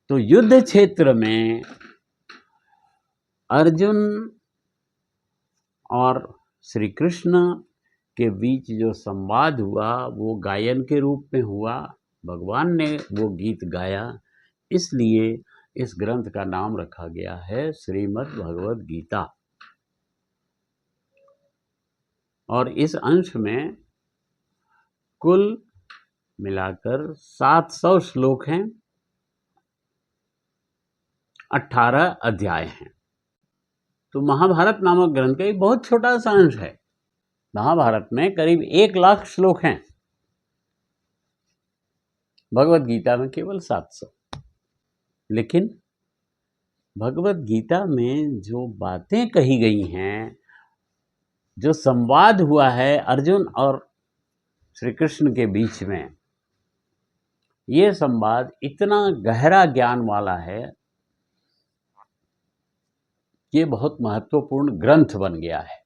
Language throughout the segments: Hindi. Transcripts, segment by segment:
तो युद्ध क्षेत्र में अर्जुन और श्री कृष्ण के बीच जो संवाद हुआ वो गायन के रूप में हुआ। भगवान ने वो गीत गाया, इसलिए इस ग्रंथ का नाम रखा गया है श्रीमद् भगवद गीता। और इस अंश में कुल मिलाकर 700 श्लोक हैं, 18 अध्याय हैं। तो महाभारत नामक ग्रंथ का एक बहुत छोटा सा अंश है। महाभारत में करीब 1 लाख श्लोक हैं, भगवद गीता में केवल 700। लेकिन भगवद गीता में जो बातें कही गई हैं, जो संवाद हुआ है अर्जुन और श्री कृष्ण के बीच में, ये संवाद इतना गहरा ज्ञान वाला है कि बहुत महत्वपूर्ण ग्रंथ बन गया है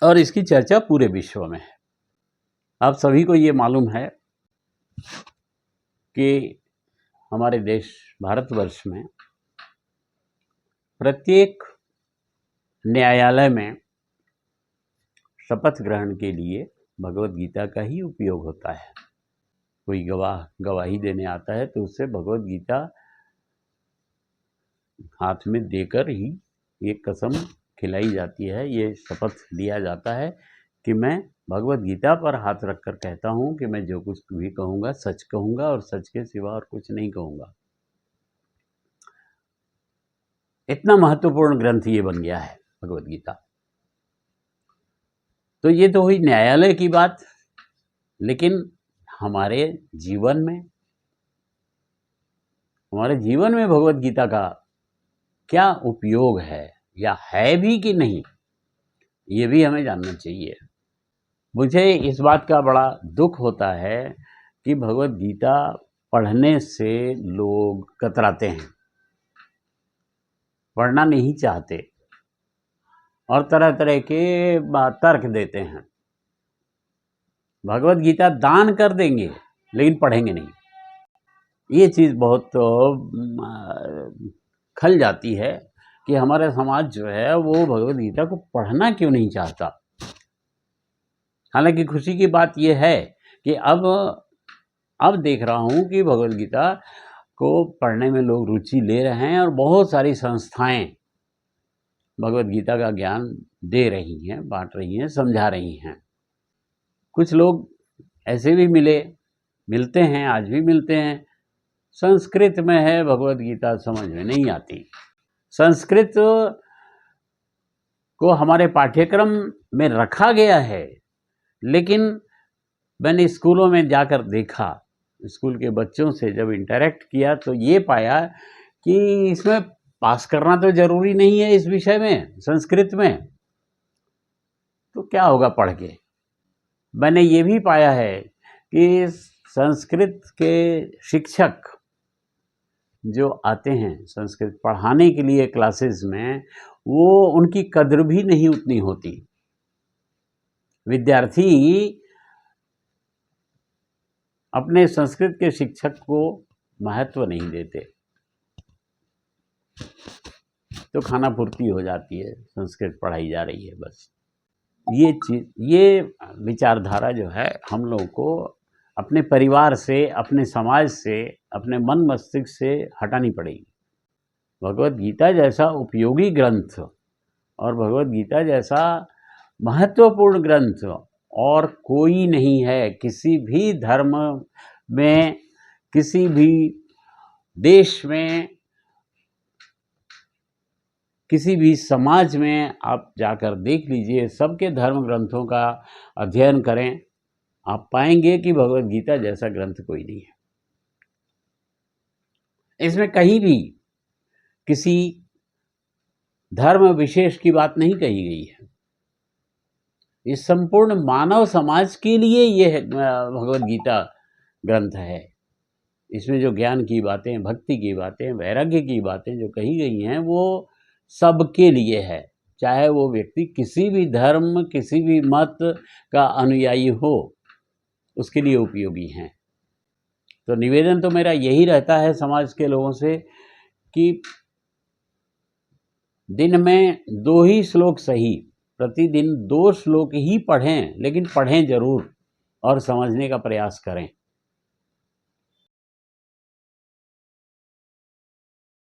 और इसकी चर्चा पूरे विश्व में है। आप सभी को ये मालूम है कि हमारे देश भारतवर्ष में प्रत्येक न्यायालय में शपथ ग्रहण के लिए भगवद गीता का ही उपयोग होता है। कोई गवाही देने आता है तो उससे भगवद गीता हाथ में देकर ही ये कसम खिलाई जाती है, ये शपथ लिया जाता है कि मैं भगवद गीता पर हाथ रखकर कहता हूँ कि मैं जो कुछ भी कहूँगा सच कहूँगा और सच के सिवा और कुछ नहीं कहूँगा। इतना महत्वपूर्ण ग्रंथ ये बन गया है भगवद गीता। तो ये तो हुई न्यायालय की बात, लेकिन हमारे जीवन में भगवद गीता का क्या उपयोग है या है भी कि नहीं, ये भी हमें जानना चाहिए। मुझे इस बात का बड़ा दुख होता है कि भगवद गीता पढ़ने से लोग कतराते हैं, पढ़ना नहीं चाहते और तरह तरह के तर्क देते हैं। भगवद गीता दान कर देंगे लेकिन पढ़ेंगे नहीं। ये चीज़ बहुत खल जाती है कि हमारा समाज जो है वो भगवद गीता को पढ़ना क्यों नहीं चाहता। हालांकि खुशी की बात यह है कि अब देख रहा हूँ कि भगवद गीता को पढ़ने में लोग रुचि ले रहे हैं और बहुत सारी संस्थाएं भगवद गीता का ज्ञान दे रही हैं, बांट रही हैं, समझा रही हैं। कुछ लोग ऐसे भी मिलते हैं, आज भी मिलते हैं, संस्कृत में है भगवद गीता, समझ में नहीं आती। संस्कृत को हमारे पाठ्यक्रम में रखा गया है, लेकिन मैंने स्कूलों में जाकर देखा, स्कूल के बच्चों से जब इंटरेक्ट किया तो ये पाया कि इसमें पास करना तो जरूरी नहीं है इस विषय में, संस्कृत में, तो क्या होगा पढ़ के। मैंने ये भी पाया है कि संस्कृत के शिक्षक जो आते हैं संस्कृत पढ़ाने के लिए क्लासेस में, वो उनकी कद्र भी नहीं उतनी होती। विद्यार्थी अपने संस्कृत के शिक्षक को महत्व नहीं देते, तो खाना पूर्ति हो जाती है, संस्कृत पढ़ाई जा रही है बस। ये विचारधारा जो है हम लोगों को अपने परिवार से, अपने समाज से, अपने मन मस्तिष्क से हटानी पड़ेगी। भगवद गीता जैसा उपयोगी ग्रंथ और भगवद गीता जैसा महत्वपूर्ण ग्रंथ और कोई नहीं है। किसी भी धर्म में, किसी भी देश में, किसी भी समाज में आप जाकर देख लीजिए, सबके धर्म ग्रंथों का अध्ययन करें, आप पाएंगे कि भगवद गीता जैसा ग्रंथ कोई नहीं है। इसमें कहीं भी किसी धर्म विशेष की बात नहीं कही गई है। इस संपूर्ण मानव समाज के लिए यह भगवद गीता ग्रंथ है। इसमें जो ज्ञान की बातें, भक्ति की बातें, वैराग्य की बातें जो कही गई हैं, वो सबके लिए है, चाहे वो व्यक्ति किसी भी धर्म, किसी भी मत का अनुयायी हो, उसके लिए उपयोगी हैं। तो निवेदन तो मेरा यही रहता है समाज के लोगों से कि दिन में 2 ही श्लोक सही, प्रतिदिन 2 श्लोक ही पढ़ें, लेकिन पढ़ें ज़रूर और समझने का प्रयास करें।